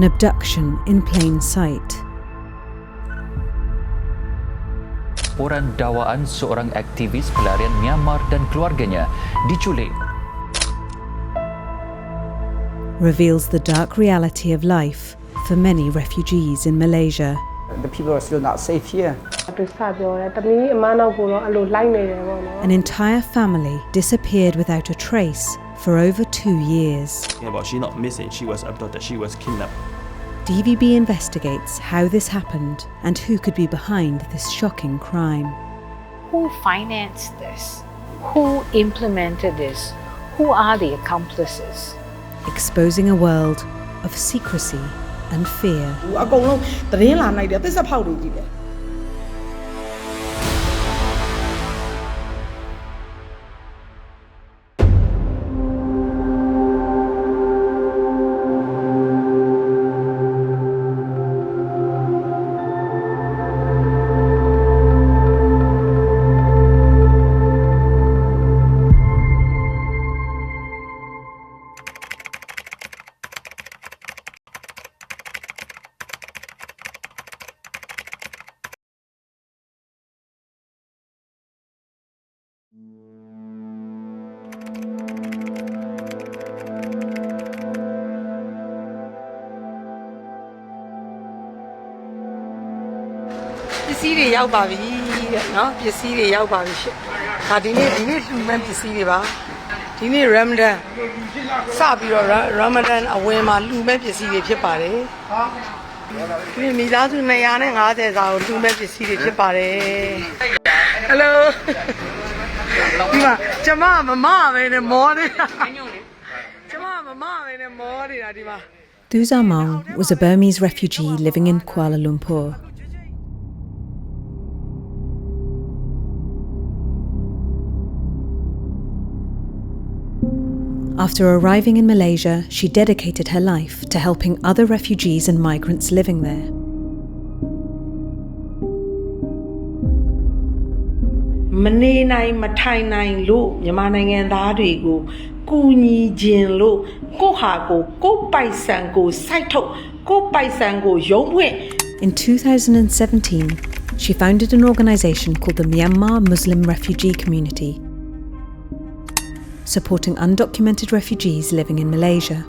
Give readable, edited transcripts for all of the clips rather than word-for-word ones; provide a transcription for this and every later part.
an abduction in plain sight. Laporan dakwaan seorang aktivis pelarian Myanmar dan keluarganya diculik. Reveals the dark reality of life for many refugees in Malaysia. The people are still not safe here. An entire family disappeared without a trace for over 2 years. But she's not missing, she was abducted, she was kidnapped. DVB investigates how this happened and who could be behind this shocking crime. Who financed this? Who implemented this? Who are the accomplices? Exposing a world of secrecy and fear. Ramadan စပြီးတော့ Ramadan အဝင်မှာလူမဲ့ပစ္စည်းတွေဖြစ်ပါတယ်။ဒီမိသားစု250စာကိုလူမဲ့ပစ္စည်းတွေဖြစ်ပါတယ်။ Hello ဒီမှာကျမမမပဲနဲ့မောနေတာကျမမမပဲနဲ့မောနေတာဒီမှာ Thuzar Maung was a Burmese refugee living in Kuala Lumpur. After arriving in Malaysia, she dedicated her life to helping other refugees and migrants living there. Mane nai mathai nai lo Myanmar နိုင်ငံသားတွေကိုကူညီခြင်းလို့ကိုဟာကိုပိုက်ဆံကိုစိုက်ထုတ်ကိုပိုက်ဆံကိုရုံးဖွင့် In 2017, she founded an organisation called the Myanmar Muslim Refugee Community, supporting undocumented refugees living in Malaysia.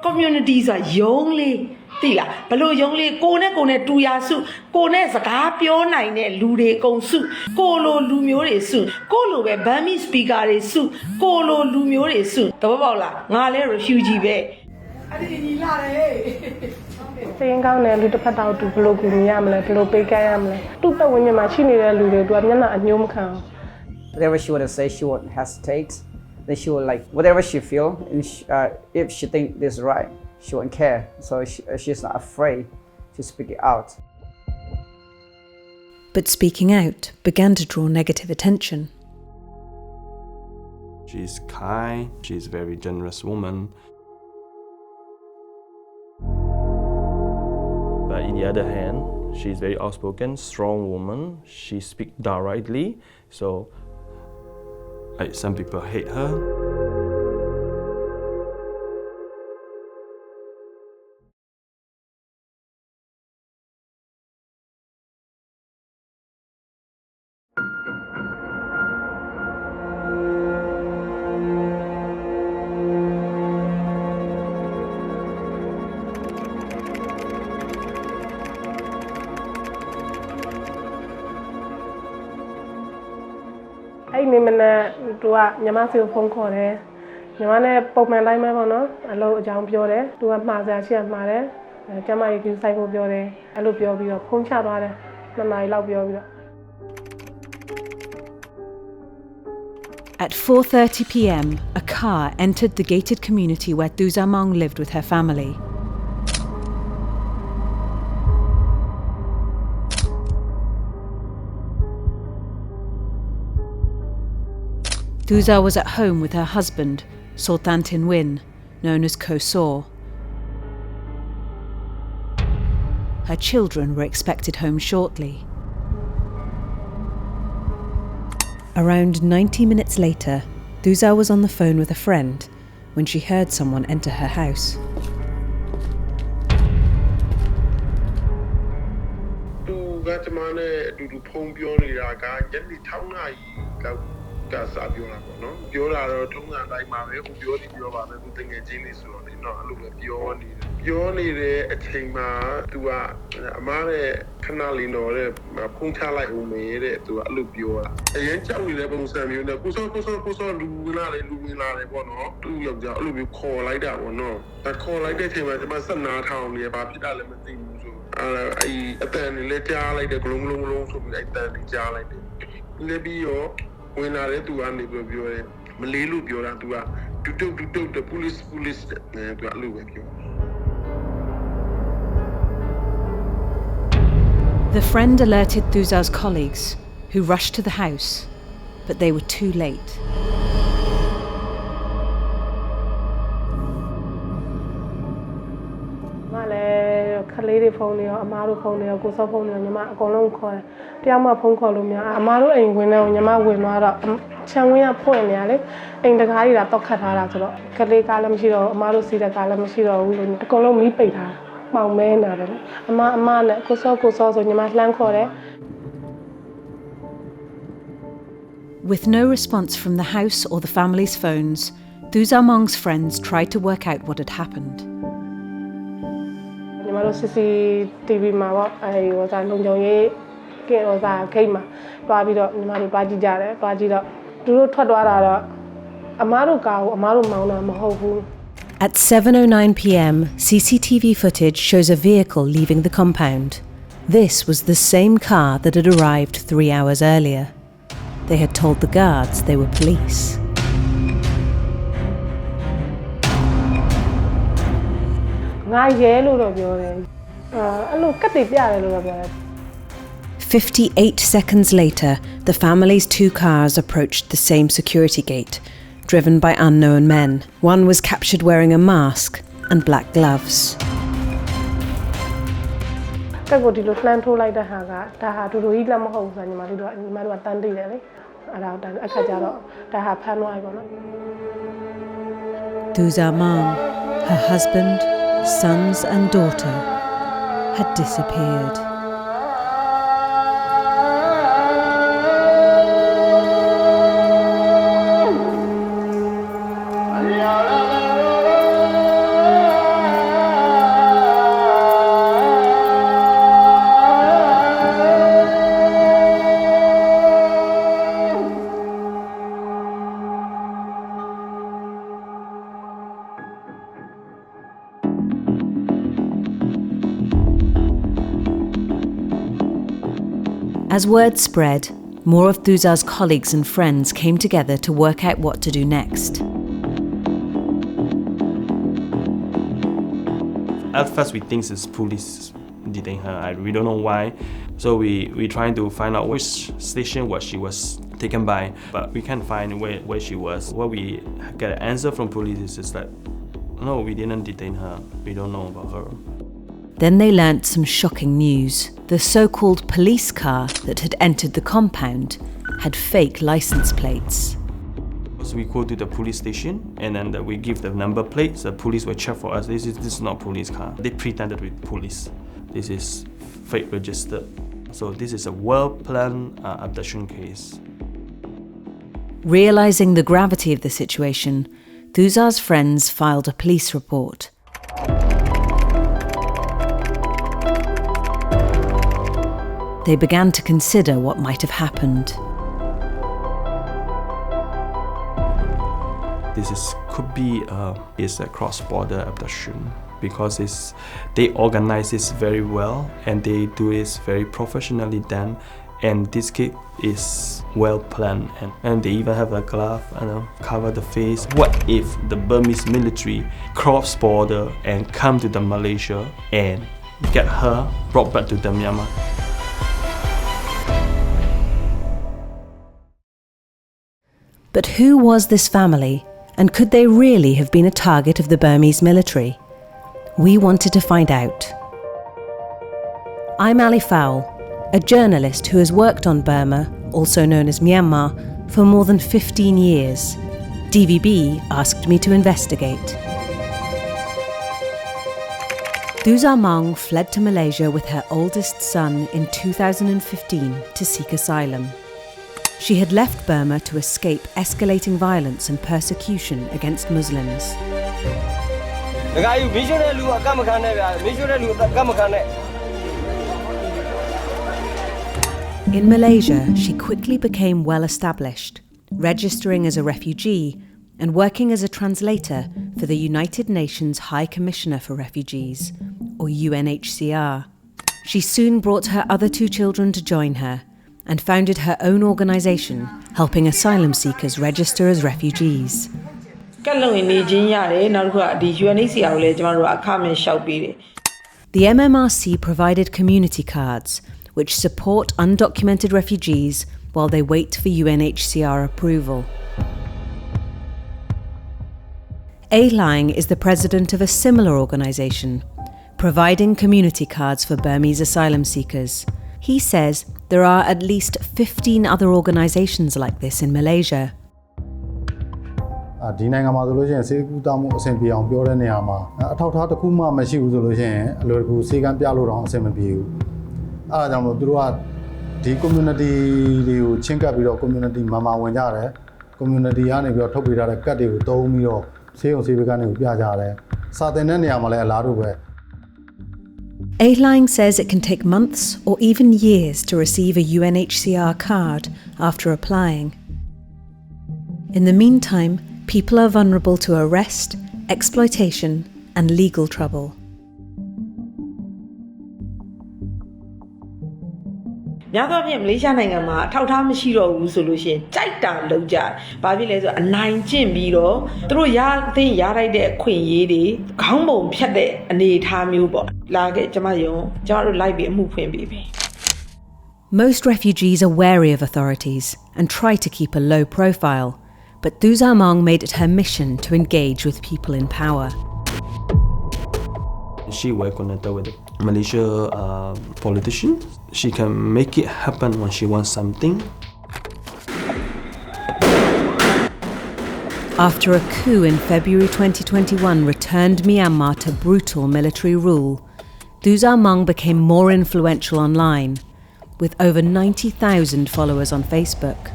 Communities are youngly သိလားဘလို့ယုံလေးကိုနဲ့တူရာစုကိုနဲ့စကားပြောနိုင်တဲ့လူတွေအကုန်စုကိုလိုလူမျိုးတွေစုကိုလိုပဲ Burmese speaker တွေစုကိုလိုလူမျိုးတွေစုတဘောပေါက်လားငါလဲ refugee ပဲအဲ့ဒီညီလာတယ်စရင်ကောင်းတဲ့လူတစ်ဖက်တော့သူဘလို့ကူညီရမလဲဘလို့ပေးကမ်းရမလဲသူ့ပတ်ဝန်းကျင်မှာရှိနေတဲ့လူတွေသူကမျက်နှာအညှိုးမခံအောင် Whatever she want to say, she won't hesitate. Then she will like whatever she feel, and if she think this is right, she won't care. So she's not afraid to speak it out. But speaking out began to draw negative attention. She's kind, she's a very generous woman. But on the other hand, she's very outspoken, strong woman. She speaks directly, so some people hate her. Hey, me do a Yamasi phone call there. Yamane Pokman Lime Mono, a low jump yore, do a Mazashi and Mare, Jama you cycle yore, I look your Puncha, and I love your. At 4:30 p.m, a car entered the gated community where Thuzar Maung lived with her family. Thuzar was at home with her husband, Sultan Tin Win, known as Ko Saw. Her children were expected home shortly. Around 90 minutes later, Thuzar was on the phone with a friend when she heard someone enter her house. The friend alerted Thuzar's colleagues, who rushed to the house, but they were too late. With no response from the house or the family's phones, Thuzar Maung's friends tried to work out what had happened. CCTV မှာပေါ့လုံခြုံရေးကင်းဂိတ်မှာတွားပြီးတော့ညီမတို့တွားကြည့်ကြတယ်တွားကြည့်တော့သူတို့ထွက်သွားတာတော့အမားတို့ကားကိုအမားတို့မောင်းတာမဟုတ်ဘူး At 7:09 p.m, CCTV footage shows a vehicle leaving the compound. This was the same car that had arrived 3 hours earlier. They had told the guards they were police. Nga ye lo do pyo de. Allo kat de pya de lo do pyo. 58 seconds later, the family's 2 cars approached the same security gate, driven by unknown men. One was captured wearing a mask and black gloves. ကက်ကိုဒီလိုလှမ်းထိုးလိုက်တဲ့ဟာကဒါဟာတူတူကြီးလက်မဟုတ်ဘူးဆိုညီမတို့ကတန်းသိတယ်လေအဲ့ဒါအခါကျတော့ဒါဟာဖမ်းသွားပြီပေါ့နော် Thuzar Maung, her husband, sons and daughter had disappeared. As word spread, more of Thuzar's colleagues and friends came together to work out what to do next. At first we think it's police detain her. We don't know why. So we trying to find out which station was she was taken by, but we can't find where she was. What we get an answer from police is that no, we didn't detain her. We don't know about her. Then they learnt some shocking news. The so-called police car that had entered the compound had fake license plates. So we go to the police station and then we give the number plates. The police will check for us. This is not police car. They pretended with police. This is fake registered. So this is a well-planned abduction case. Realising the gravity of the situation, Thuzar's friends filed a police report. They began to consider what might have happened. This could be a cross-border abduction because they organize this very well and they do this very professionally done, and this case is well planned and they even have a glove and cover the face. What if the Burmese military cross border and come to the Malaysia and get her brought back to the Myanmar? But who was this family, and could they really have been a target of the Burmese military? We wanted to find out. I'm Ali Fowle, a journalist who has worked on Burma, also known as Myanmar, for more than 15 years. DVB asked me to investigate. Thuzar Maung fled to Malaysia with her oldest son in 2015 to seek asylum. She had left Burma to escape escalating violence and persecution against Muslims. In Malaysia, she quickly became well established, registering as a refugee and working as a translator for the United Nations High Commissioner for Refugees, or UNHCR. She soon brought her other 2 children to join her and founded her own organisation helping asylum seekers register as refugees. The MMRC provided community cards which support undocumented refugees while they wait for UNHCR approval. A Lang is the president of a similar organisation, providing community cards for Burmese asylum seekers. He says there are at least 15 other organisations like this in Malaysia. A Lang says it can take months or even years to receive a UNHCR card after applying. In the meantime, people are vulnerable to arrest, exploitation, and legal trouble. Malaysia နိုင်ငံမှာအထောက်အထားမရှိတော့ဘူးဆိုလို့ရှိရင်ကြိုက်တာလုပ်ကြတယ်။ဘာဖြစ်လဲဆိုအနိုင်ကျင့်ပြီးတော့သူတို့ရလိုက်တဲ့အခွင့်အရေးတွေခေါင်းပုံဖြတ်တဲ့အနေအထားမျိုးပေါ့။လာခဲ့ကျမတို့လိုက်ပြီးအမှုဖွင့်ပေးပြီ Most refugees are wary of authorities and try to keep a low profile, but Thuzar Maung made it her mission to engage with people in power. She worked connected with the Malaysia politician. She can make it happen when she wants something. After a coup in February 2021 returned Myanmar to brutal military rule, Thuzar Maung became more influential online, with over 90,000 followers on Facebook.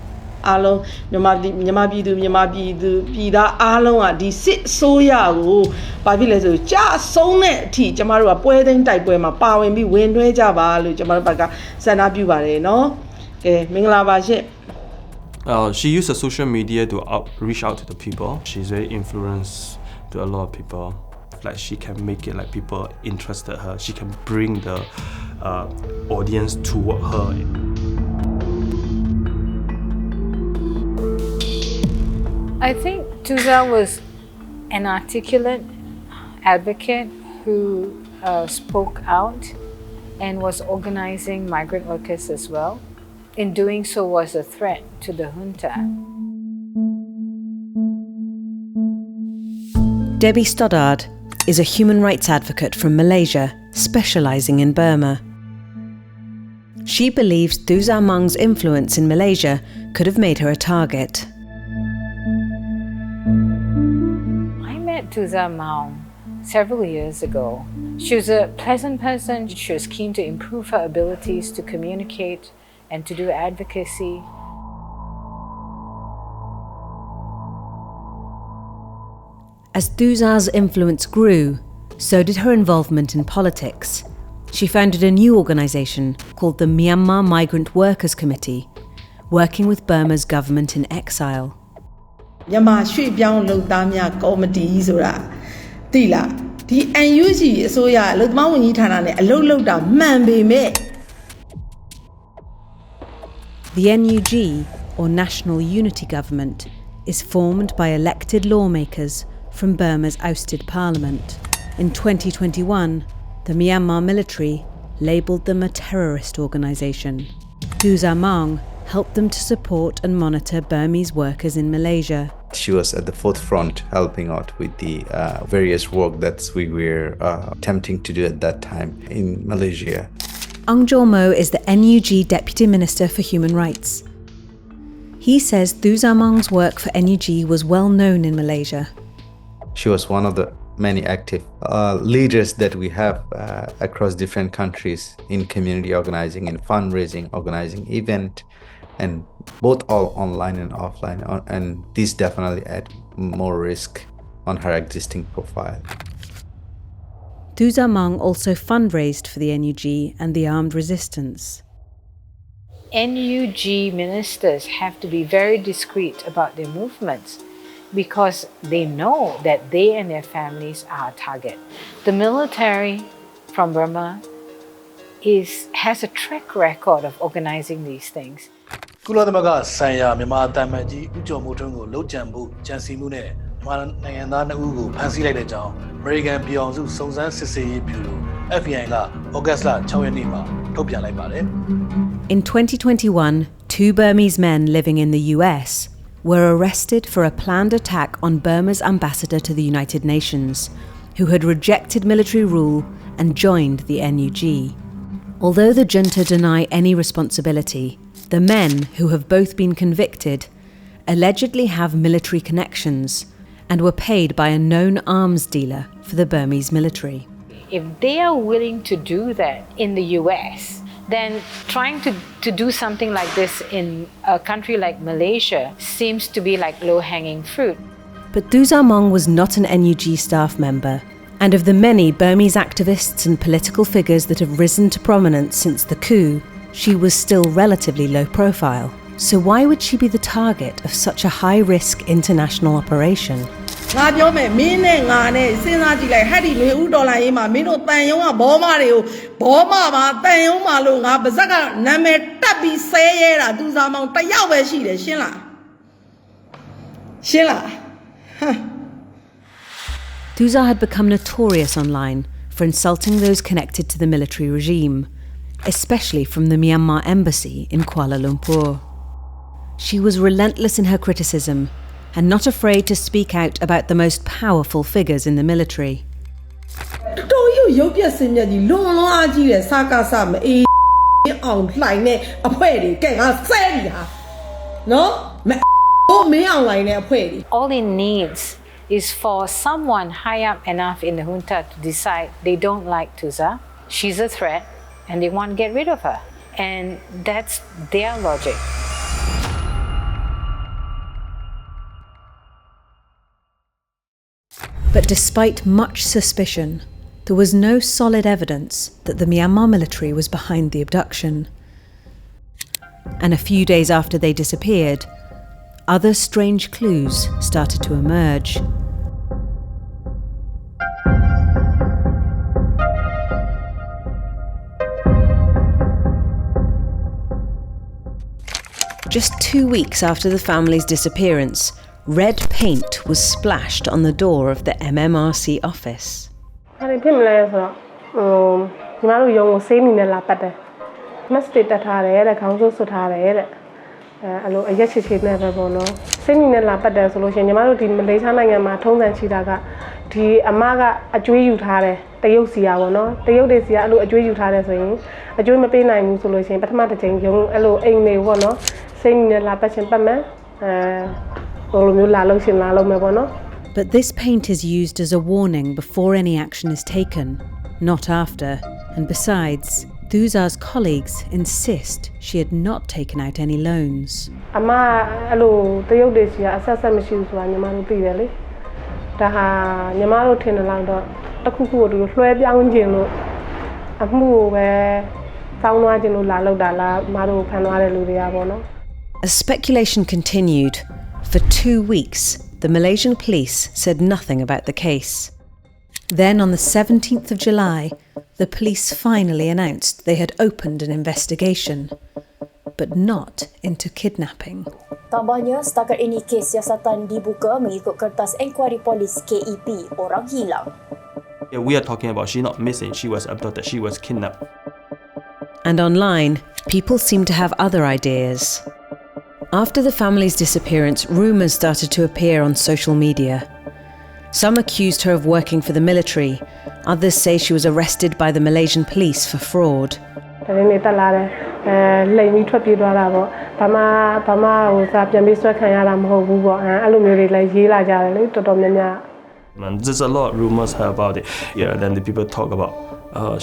အားလုံးမြန်မာပြည်သူပြည်သားအားလုံးကဒီစစ်ဆိုးရကိုဘာဖြစ်လဲဆိုကြာဆုံးတဲ့အထိကျမတို့ကပွဲသိမ်းတိုက်ပွဲမှာပါဝင်ပြီးဝင်တွဲကြပါလို့ကျမတို့ဘက်ကဆန္ဒပြုပါတယ်နော်ကဲမင်္ဂလာပါရှင့် She used the social media to reach out to the people. She's very influenced to a lot of people. Like she can make it like people interested her. She can bring the audience toward her. I think Thuzar was an articulate advocate who spoke out and was organizing migrant workers as well. In doing so was a threat to the junta. Debbie Stoddard is a human rights advocate from Malaysia, specialising in Burma. She believes Thuzar Maung's influence in Malaysia could have made her a target. Thuzar Maung several years ago. She was a pleasant person. She was keen to improve her abilities to communicate and to do advocacy. As Thuzar's influence grew, so did her involvement in politics. She founded a new organisation called the Myanmar Migrant Workers Committee, working with Burma's government in exile. မြန်မာရွှေ့ပြောင်းလုပ်သားများကော်မတီဆိုတာသိလားဒီ NUG အစိုးရအလုပ်သမားဝန်ကြီးဌာနနဲ့အလုပ်လုပ်တာမှန်ပေမဲ့ The NUG, or National Unity Government, is formed by elected lawmakers from Burma's ousted parliament. In 2021, the Myanmar military labelled them a terrorist organisation. Thuzar Maung helped them to support and monitor Burmese workers in Malaysia. She was at the forefront helping out with the various work that we were attempting to do at that time in Malaysia. Mo is the NUG Deputy Minister for Human Rights. He says Thuzar Maung's work for NUG was well known in Malaysia. She was one of the many active leaders that we have across different countries in community organizing, in fundraising, organizing event, and both all online and offline. And this definitely add more risk on her existing profile. Thuzar Maung also fundraised for the NUG and the armed resistance. NUG ministers have to be very discreet about their movements because they know that they and their families are a target. The military from Burma has a track record of organizing these things. ကုလသမဂ္ဂဆိုင်ရာမြန်မာအသံအမတ်ကြီးဦးကျော်မိုးထွန်းကိုလှုပ်ကြံဖို့ကြံစည်မှုနဲ့မြန်မာနိုင်ငံသား2ဦးကိုဖမ်းဆီးလိုက်တဲ့အကြောင်းအမေရိကန်ပြည်အောင်စုစုံစမ်းစစ်ဆေးရေးဗျူရို FBI က August 6 ရက်နေ့မှာထုတ်ပြန်လိုက်ပါတယ် In 2021, 2 Burmese men living in the US were arrested for a planned attack on Burma's ambassador to the United Nations, who had rejected military rule and joined the NUG. Although the junta deny any responsibility, the men, who have both been convicted, allegedly have military connections and were paid by a known arms dealer for the Burmese military. If they are willing to do that in the US, then trying to do something like this in a country like Malaysia seems to be like low-hanging fruit. But Thuzar Maung was not an NUG staff member, and of the many Burmese activists and political figures that have risen to prominence since the coup, she was still relatively low profile. So why would she be the target of such a high-risk international operation? ငါပြောမယ်မင်းနဲ့ငါနဲ့စဉ်းစားကြည့်လိုက်ဟဲ့ဒီလေဦးဒေါ်လာရေးမှာမင်းတို့တန်ယုံကဘောမတွေကိုဘောမမှာတန်ယုံမှာလို့ငါပါဇက်ကနာမည်တက်ပြီးဆဲရဲတာသူစားမောင်တယောက်ပဲရှိတယ်ရှင်းလားရှင်းလား Thuzar had become notorious online for insulting those connected to the military regime, especially from the Myanmar embassy in Kuala Lumpur. She was relentless in her criticism and not afraid to speak out about the most powerful figures in the military. တော်ရုပ်ရုပ်ပြစင်မြတ်ကြီးလွန်လွန်အားကြီးတဲ့စာကားစမအေးအောင်လှိုင်တဲ့အဖွဲ့တွေကဲငါဆဲပြီဟာနော်မင်းအောင်လှိုင်တဲ့အဖွဲ့တွေ All it needs is for someone high up enough in the junta to decide they don't like Thuzar, she's a threat, and they want to get rid of her. And that's their logic. But despite much suspicion, there was no solid evidence that the Myanmar military was behind the abduction. And a few days after they disappeared, other strange clues started to emerge. Just 2 weeks after the family's disappearance, red paint was splashed on the door of the MMRC office. အဲ့ဒီဖြစ်မလဲဆိုတော့ညီမတို့ရုံကိုစေးနေနဲ့လာပတ်တယ် message တက်ထားတယ်တဲ့ခေါင်းစိုးဆွတ်ထားတယ်တဲ့အဲ့လိုအရက်ချစ်ချစ်နဲ့ပဲပေါ့နော်စေးနေနဲ့လာပတ်တယ်ဆိုလို့ရှိရင်ညီမတို့ဒီမလေးရှားနိုင်ငံမှာထုံးစံချီတာကဒီအမကအကျွေးယူထားတယ်တရုတ်စီယာပေါ့နော်တရုတ်တွေစီယာအဲ့လိုအကျွေးယူထားတယ်ဆိုရင်အကျွေးမပေးနိုင်ဘူးဆိုလို့ရှိရင်ပထမတစ်ချိန်ရုံအဲ့လိုအိမ်တွေပေါ့နော်စေးနေနဲ့လာပတ်ချင်းပတ်မယ်လိုမျိုးလာလို့ရှင်လာလို့မယ်ပေါ့နော် But this paint is used as a warning before any action is taken, not after. And besides, Thuzar's colleagues insist she had not taken out any loans. အမအဲ့လိုတရုတ်တွေစီကအဆက်မရှိဘူးဆိုတာညီမတို့သိတယ်လေဒါဟာညီမတို့ထင်တယ်လောက်တော့တစ်ခုခုကိုသူလွှဲပြောင်းခြင်းလို့အမှုကိုပဲစောင်းသွားခြင်းလို့လာလောက်တာလားမတို့ဖန်သွားတဲ့လူတွေကပေါ့နော် As speculation continued, for 2 weeks, the Malaysian police said nothing about the case. Then on the 17th of July, the police finally announced they had opened an investigation, but not into kidnapping. Tambahnya, setakat ini kes siasatan dibuka mengikut kertas inkuari polis KEP orang hilang. Yeah, we are talking about she not missing, she was abducted, she was kidnapped. And online, people seemed to have other ideas. After the family's disappearance, rumours started to appear on social media. Some accused her of working for the military. Others say she was arrested by the Malaysian police for fraud. ဒါနဲ့တက်လာတယ်လိမ်ပြီးထွက်ပြေးသွားတာပေါ့ ဘာမှဟိုစာပြန်ပြီးဆွဲခံရတာမဟုတ်ဘူးပေါ့အဲ့လိုမျိုးတွေလည်းရေးလာကြတယ်လေတော်တော်များများ And there's a lot of rumors about it. Yeah, then the people talk about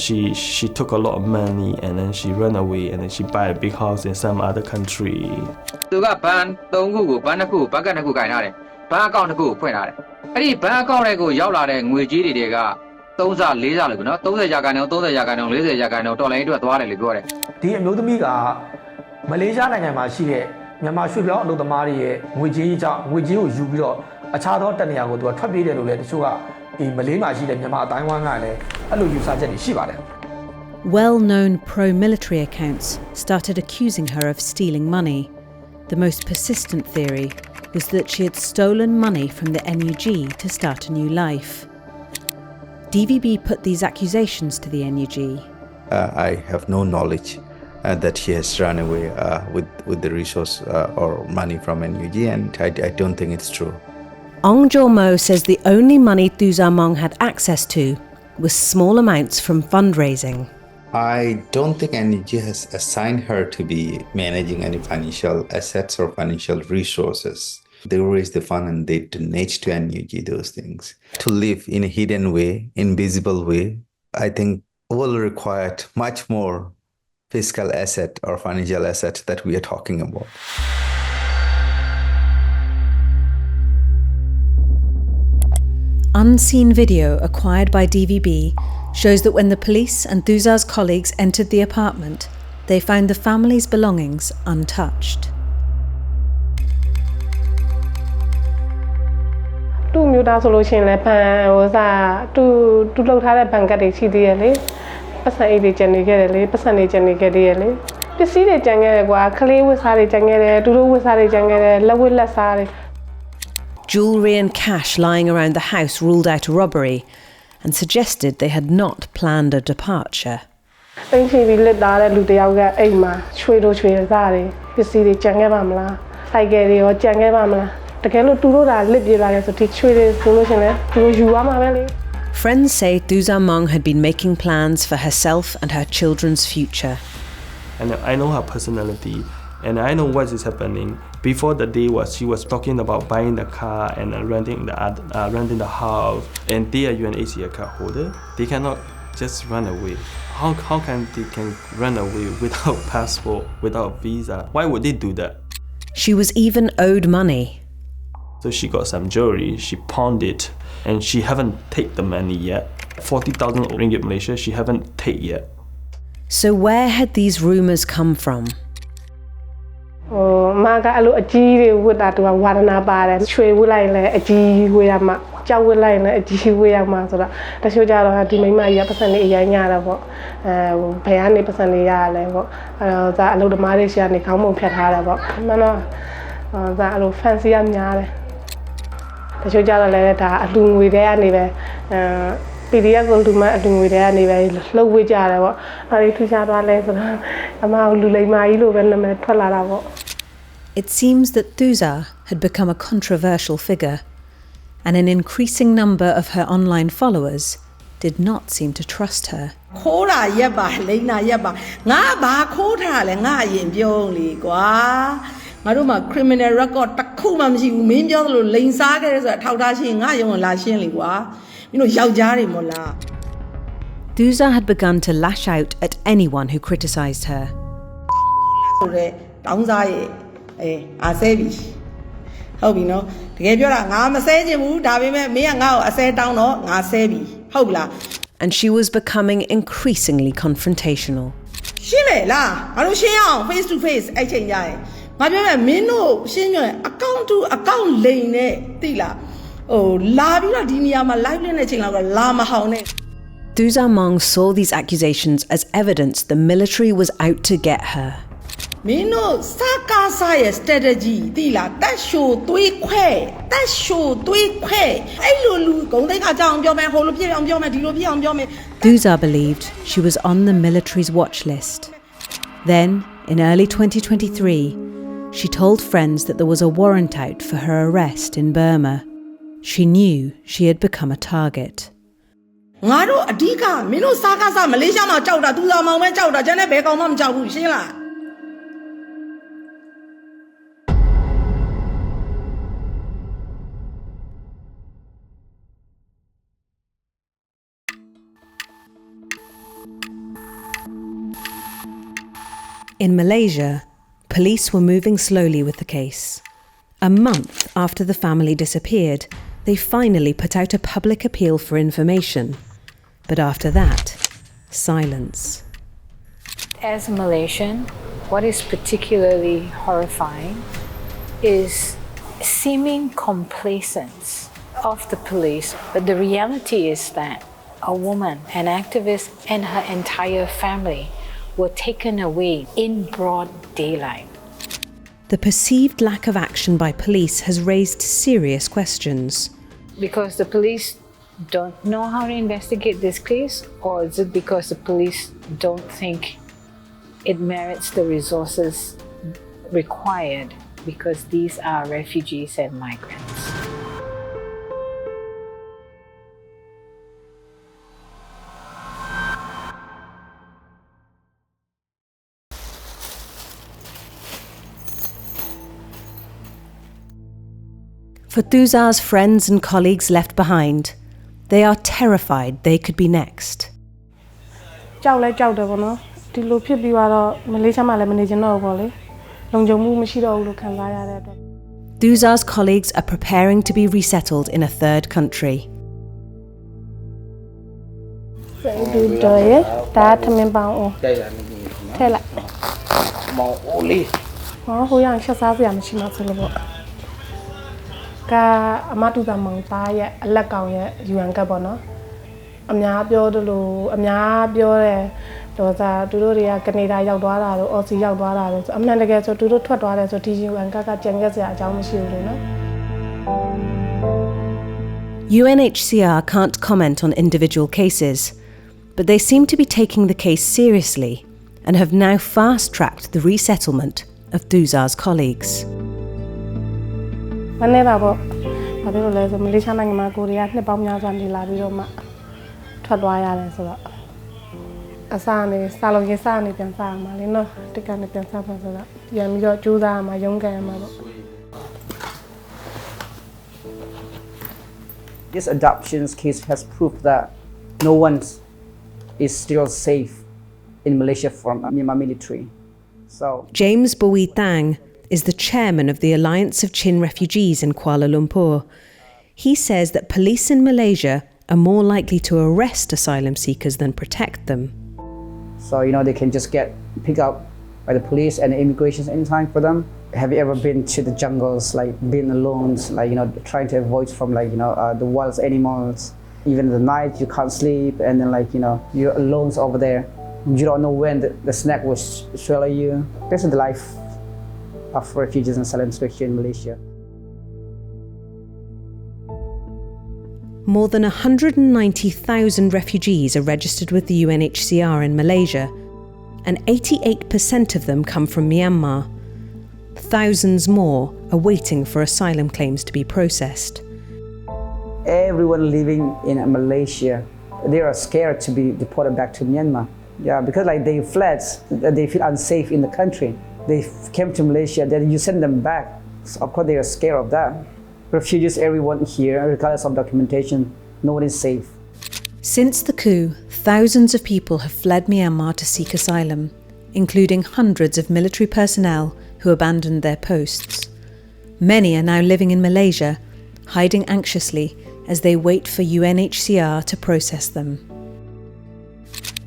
she took a lot of money and then she ran away and then she buy a big house in some other country. သူကဘန်3ခုကိုဘန်2ခုဘတ်ကတ်2ခုကင်ထားတယ်ဘန်အကောင့်2ခုကိုဖွင့်ထားတယ်အဲ့ဒီဘန်အကောင့်တွေကိုရောက်လာတဲ့ငွေကြေးတွေက3ဆ4ဆလို့ပြောနော်30ရာခိုင်နှုန်း30ရာခိုင်နှုန်း40ရာခိုင်နှုန်းတော်လိုင်းအတွက်သွားတယ်လို့ပြောတယ်ဒီအမျိုးသမီးကမလေးရှားနိုင်ငံမှာရှိတဲ့မြန်မာရွှေ့ပြောင်းအလုပ်သမားတွေရဲ့ငွေကြေးကြောင့်ငွေကြေးကိုယူပြီးတော့အခြားသောတနေရာကိုသူကထွက်ပြေးတယ်လို့လည်းတချို့ကဒီမလေးမှာရှိတဲ့မြန်မာအတိုင်းဝိုင်းကလည်းအဲ့လိုယူဆချက်တွေရှိပါတယ် Well-known pro-military accounts started accusing her of stealing money. The most persistent theory was that she had stolen money from the NUG to start a new life. DVB put these accusations to the NUG. I have no knowledge that she has run away with the resource or money from NUG, and I don't think it's true. Ong Mo says the only money Thuzar Maung had access to was small amounts from fundraising. I don't think NUG has assigned her to be managing any financial assets or financial resources. They raise the fund and they donate to NUG those things. To live in a hidden way, invisible way, I think will require much more fiscal asset or financial asset that we are talking about. Unseen video acquired by DVB shows that when the police and Thuzar's colleagues entered the apartment, they found the family's belongings untouched. သူ့မျိုးသားဆိုလို့ရှိရင်လည်းဘန်ဟိုစားသူလှုပ်ထားတဲ့ဘန်ကတ်တွေရှိသေးရဲ့လေပတ်စံအိတ်တွေကျန်နေခဲ့တယ်လေပတ်စံတွေကျန်နေခဲ့သေးရဲ့လေပစ္စည်းတွေကျန်ခဲ့တယ်ကွာခလေးဝတ်စားတွေကျန်ခဲ့တယ်သူတို့ဝတ်စားတွေကျန်ခဲ့တယ်လက်ဝတ်လက်စားတွေ Jewellery and cash lying around the house ruled out a robbery and suggested they had not planned a departure. ပိန်ချီပြီးလက်သားတဲ့လူတယောက်ကအိမ်မှာချွေတို့ချွေစားတွေပစ္စည်းတွေကျန်ခဲ့ပါမလားဆိုင်ကယ်တွေရောကျန်ခဲ့ပါမလားတကယ်လို့သူတို့ကလစ်ပြေးလာတယ်ဆိုဒီချွေတွေဆိုလို့ရှိရင်သူတို့ယူသွားမှာပဲလေ Friends say Thuzar Maung had been making plans for herself and her children's future. And I know her personality and I know what is happening. Before the day she was talking about buying the car and renting the house. And they are UNHCR card holder. They cannot just run away. How can they run away without passport, without visa? Why would they do that? She was even owed money. So she got some jewelry, she pawned it, and she haven't taken the money yet. 40,000 ringgit Malaysia, she haven't taken yet. So where had these rumours come from? မာကအဲ့လိုအကြီးတွေဝတ်တာသူကဝါဒနာပါတယ်ချွေဝတ်လိုက်လဲအကြီးဝေးရမှာကြောက်ဝတ်လိုက်လဲအကြီးဝေးရမှာဆိုတော့တချို့ကြတော့ဒီမိမကြီးကပတ်စံလေးအရင်ညတာပေါ့ဘယ်ကနေပတ်စံလေးရရလဲပေါ့အဲ့တော့ဒါအလုပ်သမားတွေရှိကနေခေါင်းမုံဖြတ်ထားတယ်ပေါ့မှန်တော့ဒါအဲ့လို fancy ရများတယ်တချို့ကြတော့လဲဒါအလူငွေတွေကနေပဲPDF ကိုလူမအလူငွေတွေကနေပဲလှုပ်ဝေးကြတယ်ပေါ့အဲ့ဒီထူးခြားသွားလဲဆိုတော့အမလူလိမ္မာကြီးလိုပဲနာမည်ထွက်လာတာပေါ့ It seems that Thuzar had become a controversial figure, and an increasing number of her online followers did not seem to trust her. ခိုးတာရက်ပါလိမ့်နာရက်ပါငါဘာခိုးထားလဲငါအရင်ပြောလေကွာငါတို့မှာ criminal record တစ်ခုမှမရှိဘူးမင်းပြောသလိုလိန်စားခဲ့ရဲဆိုတာထောက်ထားရှင်းငါရုံကိုလာရှင်းလေကွာမင်းတို့ယောက်ျားတွေမို့လား Thuzar had begun to lash out at anyone who criticised her. ဆိုတဲ့တောင်းစားရဲ့အာဆဲပြီဟုတ်ပြီနော်တကယ်ပြောတာငါမဆဲချင်ဘူးဒါပေမဲ့မင်းကငါ့ကိုအဆဲတောင်းတော့ငါဆဲပြီဟုတ်လား And she was becoming increasingly confrontational. ရှင်းမယ်လားငါတို့ရှင်းအောင် face to face အဲ့ချိန်ကြရင်ငါပြောမယ်မင်းတို့ရှင်းပြောရင် account to account လိန်နဲ့သိလားဟိုလာပြီးတော့ဒီနေရာမှာ live လုပ်နေချိန်လောက်တော့လာမဟောင်းနဲ့ Thuzar Maung saw these accusations as evidence the military was out to get her. မင်းတို့စကားစားရဲ့ strategy သိလားတက်ရှိုးသွေးခွဲတက်ရှိုးသွေးခွဲအဲ့လိုလူဂုံတိတ်ခါကြောင်ပြောမယ်ဟိုလိုဖြစ်အောင်ပြောမယ်ဒီလိုဖြစ်အောင်ပြောမယ် Thuzar believed she was on the military's watch list. Then, in early 2023, she told friends that there was a warrant out for her arrest in Burma. She knew she had become a target. ငါတို့အဓိကမင်းတို့စကားစားမလေးရှားမှာကြောက်တာသူသာမောင်ပဲကြောက်တာကျန်တဲ့ဘယ်ကောင်မှမကြောက်ဘူးရှင်းလား In Malaysia, police were moving slowly with the case. A month after the family disappeared, they finally put out a public appeal for information. But after that, silence. As a Malaysian, what is particularly horrifying is seeming complacence of the police, but the reality is that a woman, an activist, and her entire family were taken away in broad daylight. The perceived lack of action by police has raised serious questions. Because the police don't know how to investigate this case, or is it because the police don't think it merits the resources required because these are refugees and migrants? For Thuzar's friends and colleagues left behind, they are terrified they could be next. ကြောက်လဲကြောက်တယ်ပေါ့နော်ဒီလိုဖြစ်ပြီးတော့မလေးရှားမှာလည်းမနေချင်တော့ဘူးပေါ့လေလုံခြုံမှုမရှိတော့ဘူးလို့ခံစားရတဲ့အတွက် Thuzar's colleagues are preparing to be resettled in a third country. ဒီတော့ရတာထမင်းပေါင်းအောင်ထဲလိုက်မောင်အိုလေးဟိုရအောင်ချက်စားစရာမရှိမှဆိုလို့ပေါ့ကအမတူတာမောင်သားရဲ့အလက်ကောင်ရဲ့ UN ကပ်ပေါ့နော်အများပြောတယ်လို့အများပြောတယ်တော့သာသူတို့တွေကကနေဒါရောက်သွားတာတို့အော်စီရောက်သွားတာတို့အမှန်တကယ်ဆိုသူတို့ထွက်သွားတယ်ဆိုဒီ UN ကကြံခဲ့စရာအကြောင်းမရှိဘူးလေနော် UNHCR can't comment on individual cases, but they seem to be taking the case seriously and have now fast-tracked the resettlement of Thuzar's colleagues. မနေ့ပါပေါ့ဘာဖြစ်လို့လဲဆိုမလေးရှားနိုင်ငံမှာကိုရီးယားနှစ်ပေါင်းများစွာနေလာပြီးတော့မှထွက်သွားရတယ်ဆိုတော့အစားနေစားလုံးရစားနေပြန်စားမှာလေနော်တက္ကနေပြန်စားပါဆိုတော့ပြန်ပြီးတော့ကြိုးစားမှာရုန်းကန်မှာပေါ့ This adoptions case has proved that no one is still safe in Malaysia from Myanmar military. So James Bui Thang is the chairman of the Alliance of Chin Refugees in Kuala Lumpur. He says that police in Malaysia are more likely to arrest asylum seekers than protect them. So, they can just get picked up by the police and the immigration anytime for them. Have you ever been to the jungles, like being alone, like, trying to avoid from the wild animals? Even at the night, you can't sleep, and then you're alone over there. You don't know when the snake will swallow you. This is the life of refugees and asylum seekers here in Malaysia. More than 190,000 refugees are registered with the UNHCR in Malaysia, and 88% of them come from Myanmar. Thousands more are waiting for asylum claims to be processed. Everyone living in Malaysia, they are scared to be deported back to Myanmar. Yeah, because they fled, they feel unsafe in the country. They came to Malaysia, then you send them back. So of course they are scared of that. Refugees, everyone here, regardless of documentation, no one is safe. Since the coup, thousands of people have fled Myanmar to seek asylum, including hundreds of military personnel who abandoned their posts. Many are now living in Malaysia, hiding anxiously as they wait for UNHCR to process them.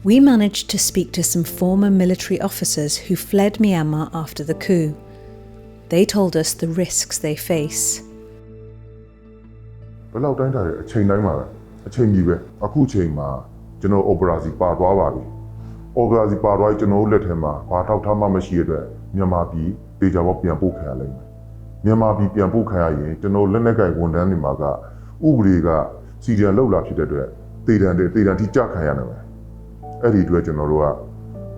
We managed to speak to some former military officers who fled Myanmar after the coup. They told us the risks they face. ဘယ်လောက်တိုင်းတာတဲ့အချိန်တိုင်းမှာအချိန်ကြီးပဲအခုချိန်မှာကျွန်တော် operation ပါသွားပါပြီ operation ပါသွားကျွန်တော်လက်ထက်မှာဘာထောက်ထားမှမရှိတဲ့အတွက်မြန်မာပြည်ဒေသဘောပြန်ပို့ခံရလိမ့်မယ်မြန်မာပြည်ပြန်ပို့ခံရရင်ကျွန်တော်လက်နက်ကိုင်ဝန်ထမ်းတွေမှာကဥပဒေကစီရန်လောက်လာဖြစ်တဲ့အတွက်တေတံထိကြခံရနိုင်တယ်အဲ့ဒီအတွက်ကျွန်တော်တို့က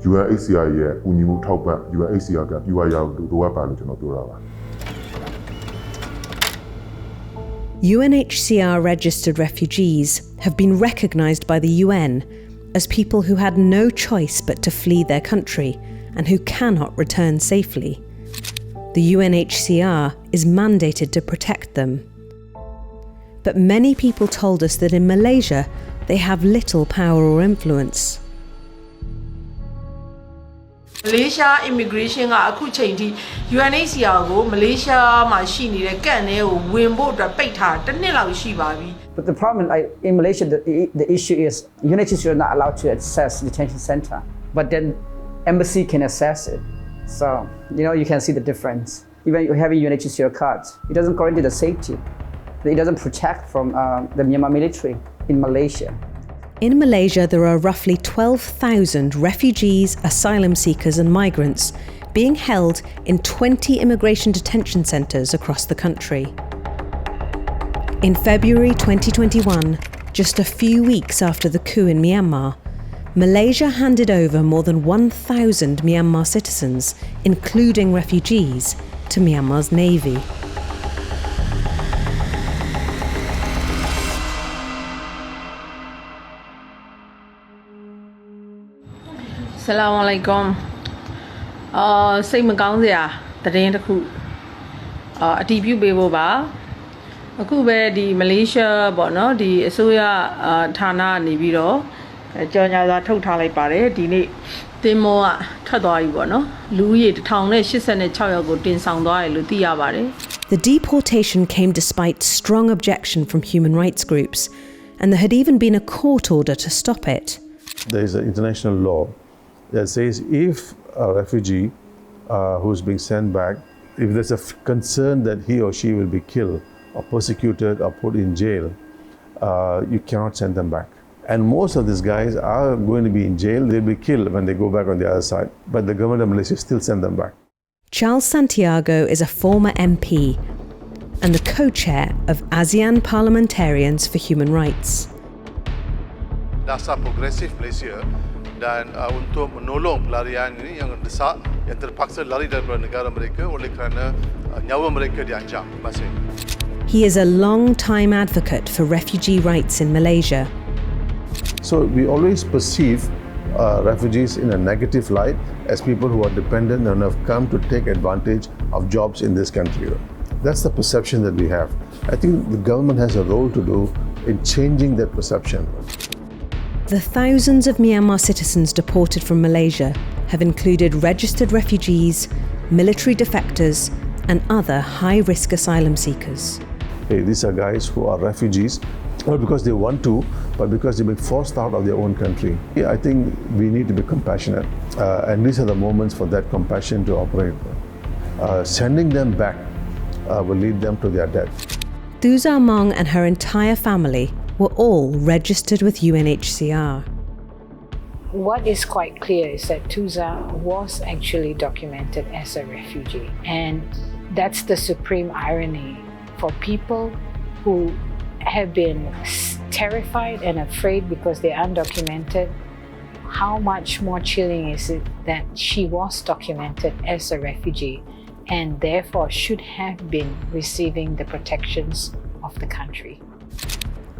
UNHCR ရဲ့ကူညီမှုထောက်ပံ့ UNHCR ကပြဝရအောင်လိုအပ်ပါလို့ကျွန်တော်ပြောတာပါ UNHCR registered refugees have been recognised by the UN as people who had no choice but to flee their country and who cannot return safely. The UNHCR is mandated to protect them. But many people told us that in Malaysia they have little power or influence. Malaysia immigration ကအခုချိန်ထိ UNHCR ကို Malaysia မှာရှိနေတဲ့ camp တွေကိုဝင်ဖို့အတွက်ပိတ်ထားတာတစ်နှစ်လောက်ရှိပါပြီ But the problem in Malaysia, the issue is UNHCR are not allowed to access detention center, but then embassy can access it. So you can see the difference. Even having UNHCR cards, it doesn't guarantee the safety. It doesn't protect from the Myanmar military in Malaysia. In Malaysia, there are roughly 12,000 refugees, asylum seekers and migrants being held in 20 immigration detention centres across the country. In February 2021, just a few weeks after the coup in Myanmar, Malaysia handed over more than 1,000 Myanmar citizens, including refugees, to Myanmar's navy. Assalamu alaikum. စိတ်မကောင်းစရာသတင်းတစ်ခုအတည်ပြုပေးဖို့ပါအခုပဲဒီမလေးရှားပေါ့နော်ဒီအစိုးရဌာနကနေပြီးတော့ကြော်ညာစာထုတ်ထားလိုက်ပါတယ်ဒီနေ့တင်မောကထွက်သွားပြီပေါ့နော်လူဦးရေ1086ယောက်ကိုတင်ဆောင်သွားတယ်လို့သိရပါတယ် The deportation came despite strong objection from human rights groups, and there had even been a court order to stop it. There is an international law that says if a refugee who's being sent back, if there's a concern that he or she will be killed or persecuted or put in jail, you cannot send them back. And most of these guys are going to be in jail. They'll be killed when they go back on the other side. But the government of Malaysia still send them back. Charles Santiago is a former MP and the co-chair of ASEAN Parliamentarians for Human Rights. Dasar progresif Malaysia dan untuk menolong pelarian ini yang desak yang terpaksa lari daripada negara mereka oleh kerana nyawa mereka diancam. Terima kasih. He is a long-time advocate for refugee rights in Malaysia. So we always perceive refugees in a negative light as people who are dependent and have come to take advantage of jobs in this country. That's the perception that we have. I think the government has a role to do in changing that perception. The thousands of Myanmar citizens deported from Malaysia have included registered refugees, military defectors, and other high-risk asylum seekers. Hey, these are guys who are refugees, not because they want to, but because they've been forced out of their own country. I think we need to be compassionate, and these are the moments for that compassion to operate. Sending them back will lead them to their death. Thuzar Maung and her entire family were all registered with UNHCR. What is quite clear is that Thuzar was actually documented as a refugee, and that's the supreme irony for people who have been terrified and afraid because they're undocumented. How much more chilling is it that she was documented as a refugee and therefore should have been receiving the protections of the country.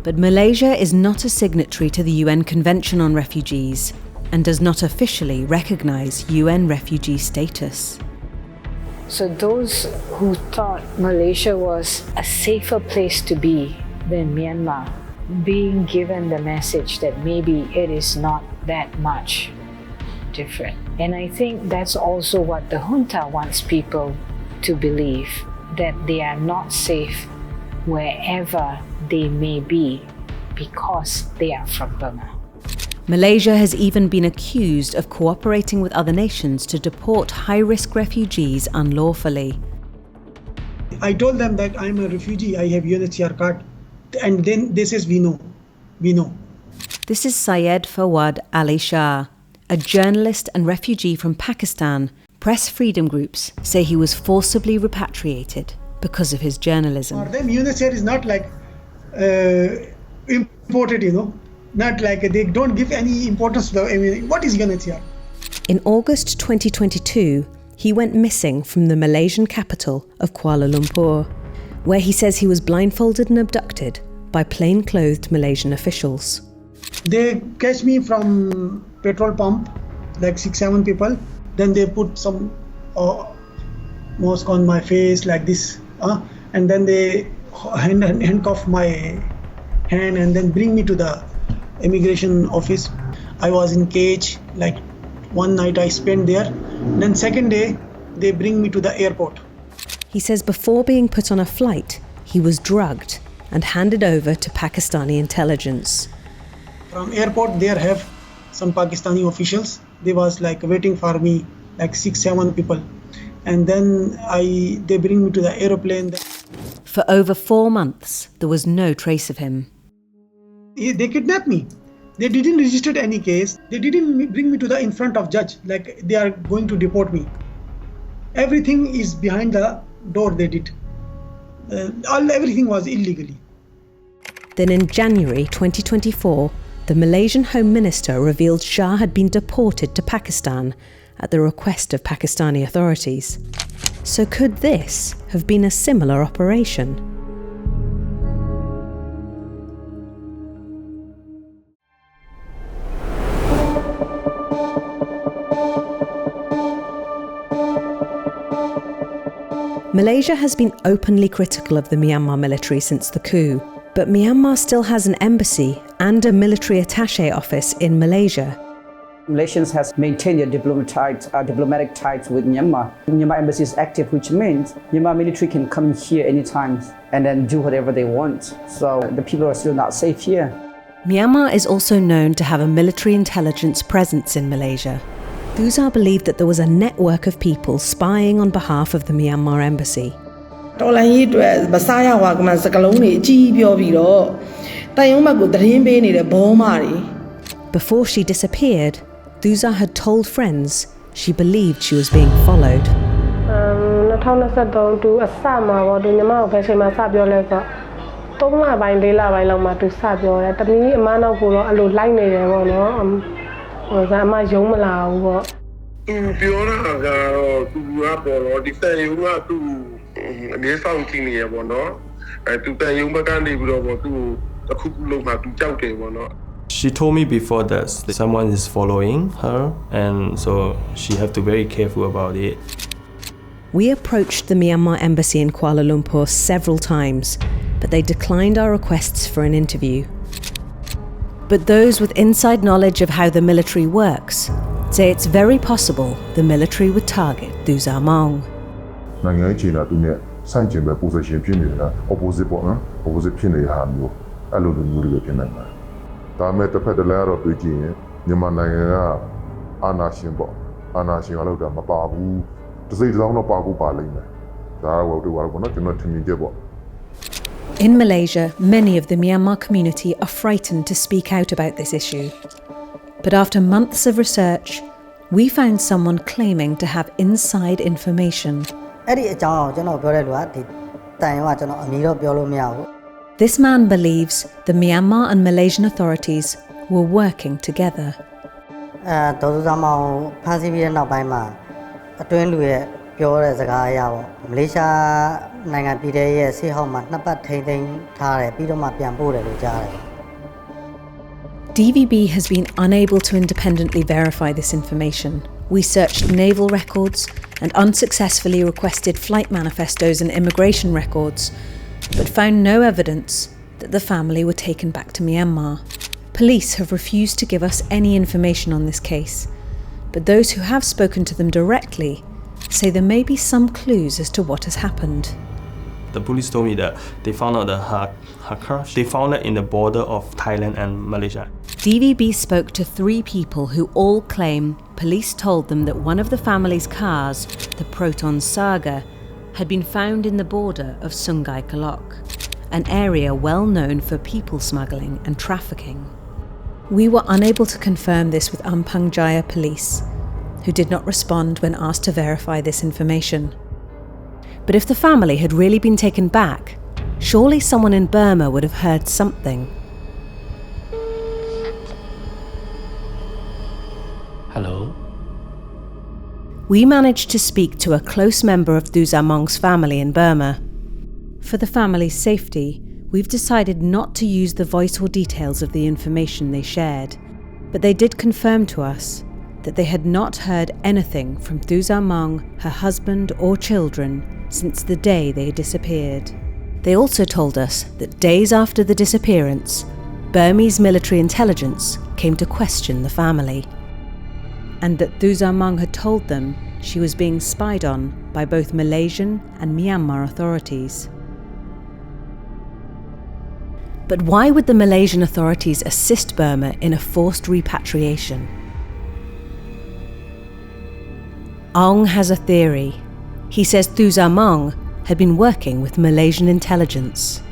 But Malaysia is not a signatory to the UN Convention on Refugees and does not officially recognise UN refugee status. So those who thought Malaysia was a safer place to be than Myanmar, being given the message that maybe it is not that much different. And I think that's also what the junta wants people to believe, that they are not safe wherever they may be because they are from Burma. Malaysia has even been accused of cooperating with other nations to deport high-risk refugees unlawfully. I told them that I'm a refugee, I have UNHCR card, and then they says we know. This is Syed Fawad Ali Shah, a journalist and refugee from Pakistan. Press freedom groups say he was forcibly repatriated because of his journalism. For them, UNHCR is not like imported, not like they don't give any importance to what is UNHCR? In August 2022, he went missing from the Malaysian capital of Kuala Lumpur, where he says he was blindfolded and abducted by plain-clothed Malaysian officials. They catch me from petrol pump, like 6-7 people. Then they put some mask on my face like this, and then they handcuff my hand and then bring me to the immigration office. I was in cage like One night I spent there. Then second day, they bring me to the airport. He says before being put on a flight, he was drugged and handed over to Pakistani intelligence. From airport, there have some Pakistani officials. They was like waiting for me, like 6-7 people. And then they bring me to the aeroplane. For over 4 months, there was no trace of him. They kidnapped me. They didn't register any case. They didn't bring me to the in front of judge, like they are going to deport me. Everything is behind the door they did. Everything was illegally. Then in January 2024, the Malaysian Home Minister revealed Shah had been deported to Pakistan at the request of Pakistani authorities. So could this have been a similar operation? Malaysia has been openly critical of the Myanmar military since the coup, but Myanmar still has an embassy and a military attaché office in Malaysia. Malaysians has maintained their diplomatic ties with Myanmar. Myanmar embassy is active, which means Myanmar military can come here anytime and then do whatever they want. So the people are still not safe here. Myanmar is also known to have a military intelligence presence in Malaysia. Thuzar believed that there was a network of people spying on behalf of the Myanmar embassy. Before she disappeared, Thuzar had told friends she believed she was being followed. She told me before that someone is following her, and so she have to be very careful about it. We approached the Myanmar embassy in Kuala Lumpur several times, but they declined our requests for an interview. But those with inside knowledge of how the military works say it's very possible the military would target Thuzar Maung. In Malaysia, many of the Myanmar community are frightened to speak out about this issue. But after months of research, we found someone claiming to have inside information. This man believes the Myanmar and Malaysian authorities were working together. DVB has been unable to independently verify this information. We searched naval records and unsuccessfully requested flight manifestos and immigration records, but found no evidence that the family were taken back to Myanmar. Police have refused to give us any information on this case, but those who have spoken to them directly say there may be some clues as to what has happened. The police told me that they found out her car. They found it in the border of Thailand and Malaysia. DVB spoke to 3 people who all claim police told them that one of the family's cars, the Proton Saga, had been found in the border of Sungai Kelok, an area well known for people smuggling and trafficking. We were unable to confirm this with Ampang Jaya police, who did not respond when asked to verify this information. But if the family had really been taken back, surely someone in Burma would have heard something. Hello? We managed to speak to a close member of Thuzar Maung's family in Burma. For the family's safety, we've decided not to use the voice or details of the information they shared, but they did confirm to us that they had not heard anything from Thuzar Maung, her husband or children since the day they disappeared. They also told us that days after the disappearance, Burmese military intelligence came to question the family. and that Thuzar Maung had told them she was being spied on by both Malaysian and Myanmar authorities. But why would the Malaysian authorities assist Burma in a forced repatriation? Aung has a theory. He says Thuzar Maung had been working with Malaysian intelligence.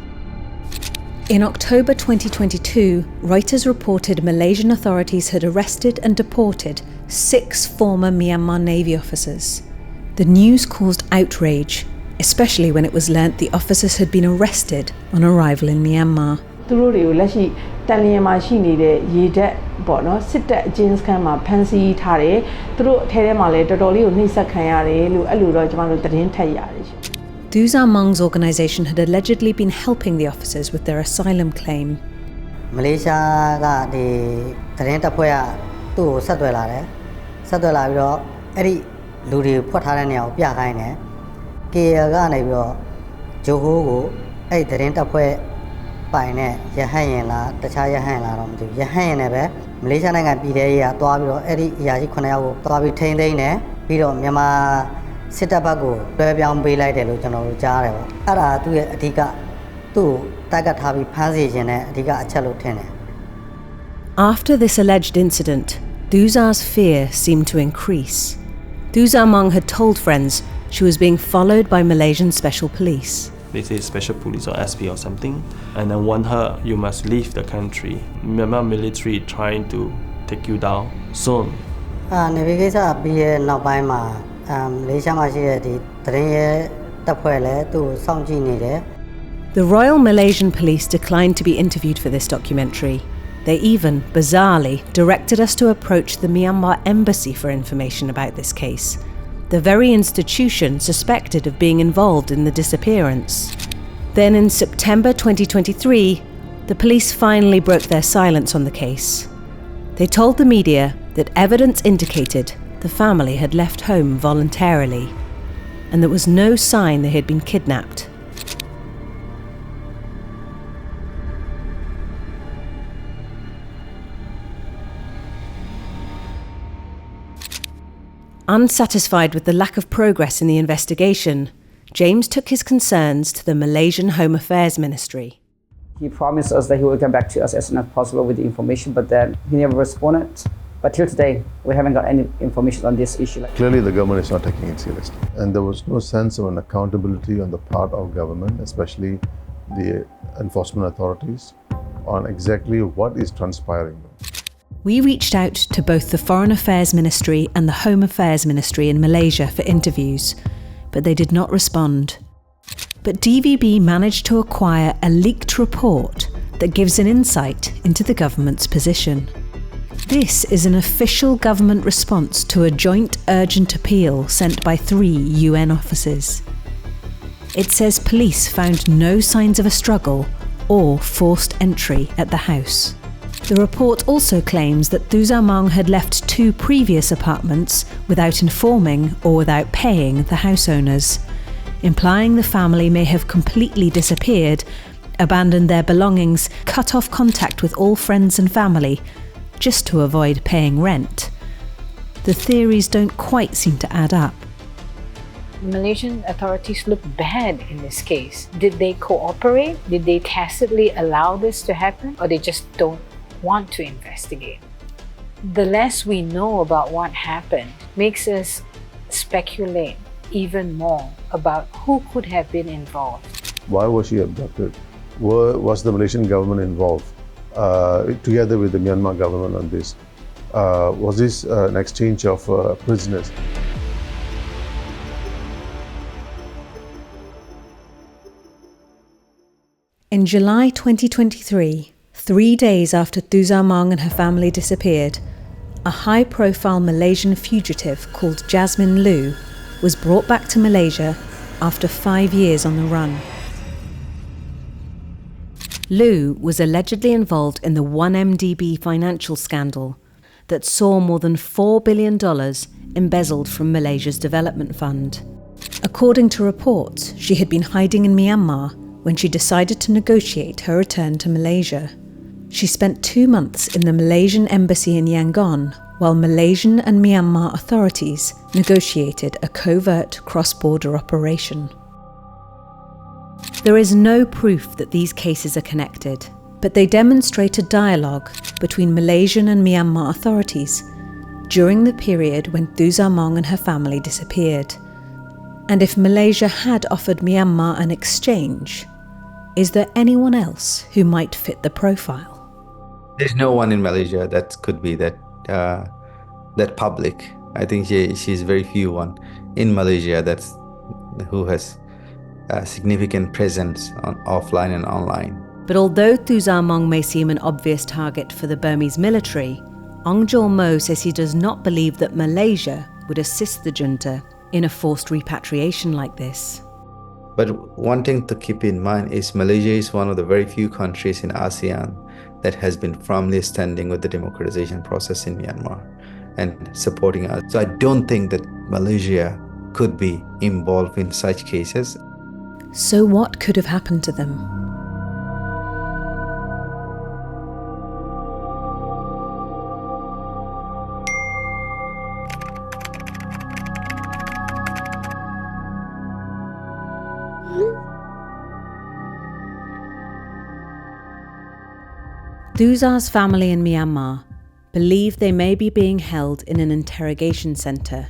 In October 2022, Reuters reported Malaysian authorities had arrested and deported 6 former Myanmar Navy officers. The news caused outrage, especially when it was learnt the officers had been arrested on arrival in Myanmar. သူတို့တွေကိုလက်ရှိတန်လျင်မှာရှိနေတဲ့ရေတပ်ပေါ့နော်စစ်တပ်အကျဉ်းစခန်းမှာဖမ်းဆီးထားတယ်သူတို့အထဲထဲမှာလည်းတော်တော်လေးကိုနှိပ်စက်ခံရတယ်လို့အဲ့လိုတော့ကျွန်တော်တို့သတင်းထပ်ရတယ်ရှင် Thuzar Maung's organisation had allegedly been helping the officers with their asylum claim. Malaysia ကဒီသတင်းတပ်ဖွဲ့ကသူ့ကိုဆက်သွယ်လာတယ်ဆက်သွယ်လာပြီးတော့အဲ့ဒီလူတွေဖွက်ထားတဲ့နေရာကိုပြခိုင်းတယ် KL ကနေပြီးတော့ဂျိုဟိုးကိုအဲ့ဒီသတင်းတပ်ဖွဲ့ပိုင်နဲ့ရဟန့်ရင်လားတခြားရဟန့်လားတော့မသိဘူးရဟန့်ရင်လည်းပဲမလေးရှားနိုင်ငံပြည်ထဲကြီးကသွားပြီးတော့အဲ့ဒီအရာရှိ9ယောက်ကိုသွားပြီးထိန်းသိမ်းတယ်ပြီးတော့မြန်မာစစ်တပ်ဘက်ကိုတွဲပြောင်းပေးလိုက်တယ်လို့ကျွန်တော်တို့ကြားတယ်ပေါ့အဲ့ဒါသူ့ရဲ့အဓိကသူ့ကိုတက်ကထားပြီးဖမ်းဆီးခြင်းနဲ့အဓိကအချက်လို့ထင်တယ် After this alleged incident, Thuzar's fear seemed to increase. Thuzar Maung had told friends she was being followed by Malaysian special police. They say special police or SP or something, and then warn her, you must leave the country. Myanmar military trying to take you down soon. နေဗီကိစ္စပြီးရဲ့နောက်ပိုင်းမှာမလေးရှားမှာရှိတဲ့ဒီသတင်းရဲတပ်ဖွဲ့လည်းသူ့ကိုစောင့်ကြည့်နေတယ် The Royal Malaysian Police declined to be interviewed for this documentary. They even, bizarrely, directed us to approach the Myanmar embassy for information about this case, the very institution suspected of being involved in the disappearance. Then in September 2023, the police finally broke their silence on the case. They told the media that evidence indicated the family had left home voluntarily, and there was no sign they had been kidnapped. Unsatisfied with the lack of progress in the investigation, James took his concerns to the Malaysian Home Affairs Ministry. He promised us that he will come back to us as soon as possible with the information, but then he never responded. But till today, we haven't got any information on this issue. Clearly, the government is not taking it seriously. And there was no sense of an accountability on the part of government, especially the enforcement authorities, on exactly what is transpiring. We reached out to both the Foreign Affairs Ministry and the Home Affairs Ministry in Malaysia for interviews, but they did not respond. But DVB managed to acquire a leaked report that gives an insight into the government's position. This is an official government response to a joint urgent appeal sent by 3 UN officers. It says police found no signs of a struggle or forced entry at the house. The report also claims that Thuzar Maung had left 2 previous apartments without informing or without paying the house owners, implying the family may have completely disappeared, abandoned their belongings, cut off contact with all friends and family, just to avoid paying rent. The theories don't quite seem to add up. Malaysian authorities look bad in this case. Did they cooperate? Did they tacitly allow this to happen? Or they just don't want to investigate? The less we know about what happened makes us speculate even more about who could have been involved. Why was she abducted? Was the Malaysian government involved together with the Myanmar government on this? Was this an exchange of prisoners? In July 2023, 3 days after Thuzar Maung and her family disappeared, a high-profile Malaysian fugitive called Jasmine Liu was brought back to Malaysia after 5 years on the run. Liu was allegedly involved in the 1MDB financial scandal that saw more than $4 billion embezzled from Malaysia's development fund. According to reports, she had been hiding in Myanmar when she decided to negotiate her return to Malaysia. She spent 2 months in the Malaysian embassy in Yangon, while Malaysian and Myanmar authorities negotiated a covert cross-border operation. There is no proof that these cases are connected, but they demonstrate a dialogue between Malaysian and Myanmar authorities during the period when Thuzar Maung and her family disappeared. And if Malaysia had offered Myanmar an exchange, is there anyone else who might fit the profile? There's no one in Malaysia that could be that public. I think she's very few one in Malaysia who has a significant presence on offline and online. But although Thuzar Maung may seem an obvious target for the Burmese military, Ong Jor Mo says he does not believe that Malaysia would assist the junta in a forced repatriation like this. But one thing to keep in mind is Malaysia is one of the very few countries in ASEAN that has been firmly standing with the democratization process in Myanmar and supporting us. So I don't think that Malaysia could be involved in such cases. So what could have happened to them? Thuzar's family in Myanmar believe they may be being held in an interrogation centre.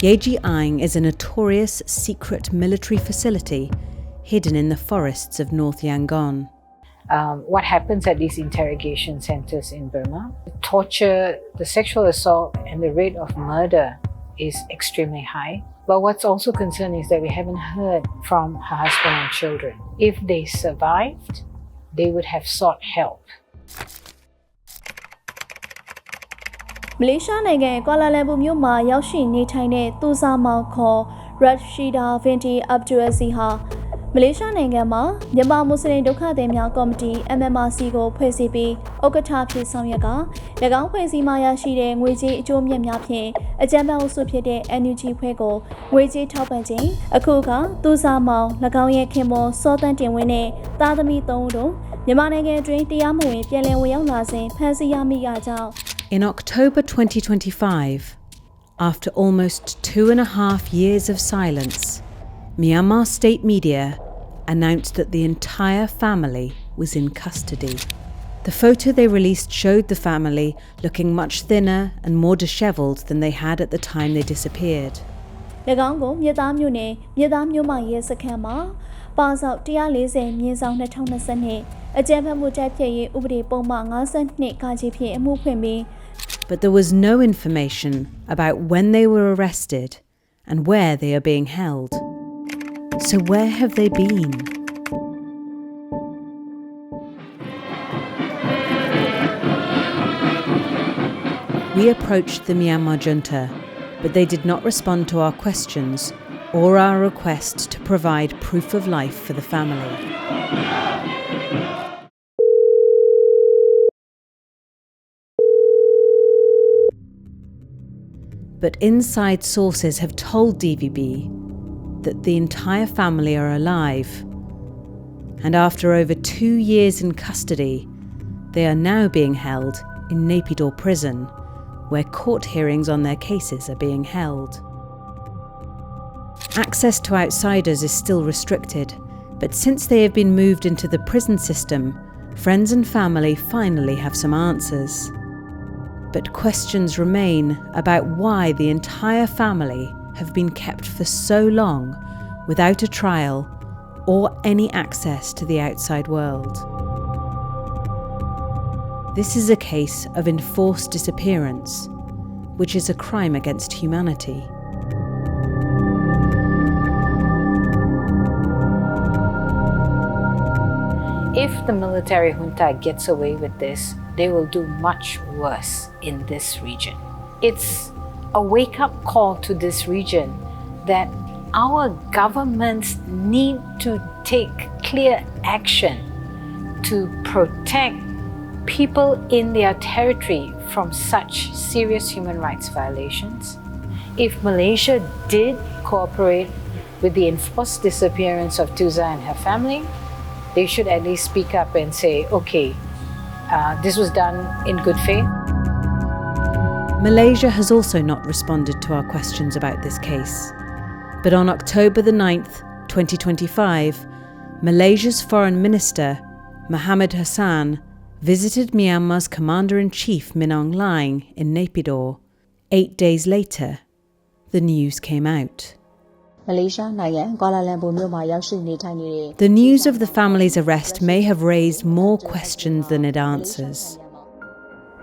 Yeji Aing is a notorious secret military facility hidden in the forests of North Yangon. What happens at these interrogation centres in Burma? The torture, the sexual assault and the rate of murder is extremely high. But what's also concerning is that we haven't heard from her husband and children. If they survived, they would have sought help. Malaysia နိုင်ငံကွာလာလမ်ပူမြို့မှာရောက်ရှိနေထိုင်တဲ့သူဇာမောင်ခေါ် Rashida Binti Abdul Aziz ဟာမလေးရှားနိုင်ငံမှာမြန်မာမွတ်စလင်ဒုက္ခသည်များကော်မတီ MMRC ကိုဖွဲ့စည်းပြီးဥက္ကဋ္ဌဖြစ်ဆောင်ရွက်က၎င်းဖွဲ့စည်းမှရရှိတဲ့ငွေကြေးအကျိုးမြတ်များဖြင့်အကြမ်းဖက်အုပ်စုဖြစ်တဲ့ NUG ဖွဲ့ကိုငွေကြေးထောက်ပံ့ခြင်းအခုကသူဇာမောင်၎င်းရဲ့ခင်ပွန်းစောတန်းတင်ဝင်းနဲ့သားသမီး3ဦးတို့မြန်မာနိုင်ငံအတွင်းတရားမဝင်ပြည်လည်ဝင်ရောက်လာစဉ်ဖမ်းဆီးရမိရကြောင်း In October 2025, after almost 2.5 years of silence, Myanmar state media announced that the entire family was in custody. The photo they released showed the family looking much thinner and more dishevelled than they had at the time they disappeared. ၎င်းကိုမြစ်သားမြို့နယ်မြစ်သားမြို့မရဲစခန်းမှာပါဆောက်140မြင်းဆောင်2022အကြမ်းဖက်မှုတိုက်ဖျက်ရေးဥပဒေပုံမှန်52ကကြီးဖြင့်အမှုဖွင့်ပြီး But there was no information about when they were arrested and where they are being held. So where have they been? We approached the Myanmar junta, but they did not respond to our questions or our request to provide proof of life for the family. But inside sources have told DVB that the entire family are alive, and after over 2 years in custody, they are now being held in Naypyidaw prison, where court hearings on their cases are being held. Access to outsiders is still restricted, but since they have been moved into the prison system, friends and family finally have some answers. But questions remain about why the entire family have been kept for so long without a trial or any access to the outside world. This is a case of enforced disappearance, which is a crime against humanity. If the military junta gets away with this, they will do much worse in this region. It's a wake-up call to this region that our governments need to take clear action to protect people in their territory from such serious human rights violations. If Malaysia did cooperate with the enforced disappearance of Thuzar and her family, they should at least speak up and say, okay, this was done in good faith. Malaysia has also not responded to our questions about this case. But on October the 9th, 2025, Malaysia's Foreign Minister, Mohammed Hassan, visited Myanmar's Commander-in-Chief Min Aung Hlaing in Naypyidaw. 8 days later, the news came out. The news of the family's arrest may have raised more questions than it answers.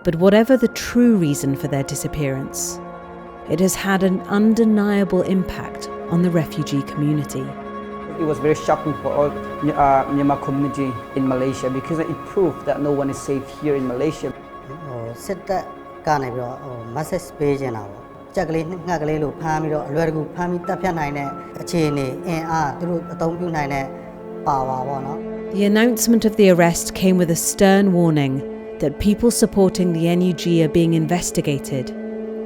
But whatever the true reason for their disappearance, it has had an undeniable impact on the refugee community. It was very shocking for all Myanmar community in Malaysia because it proved that no one is safe here in Malaysia. The announcement of the arrest came with a stern warning that people supporting the NUG are being investigated,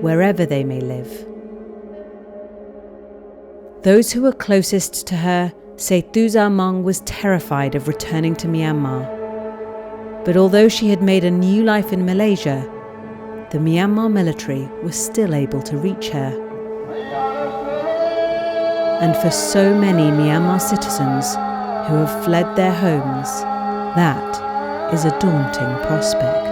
wherever they may live. Those who were closest to her say Thuzar Maung was terrified of returning to Myanmar. But although she had made a new life in Malaysia, the Myanmar military was still able to reach her. And for so many Myanmar citizens who have fled their homes, that is a daunting prospect.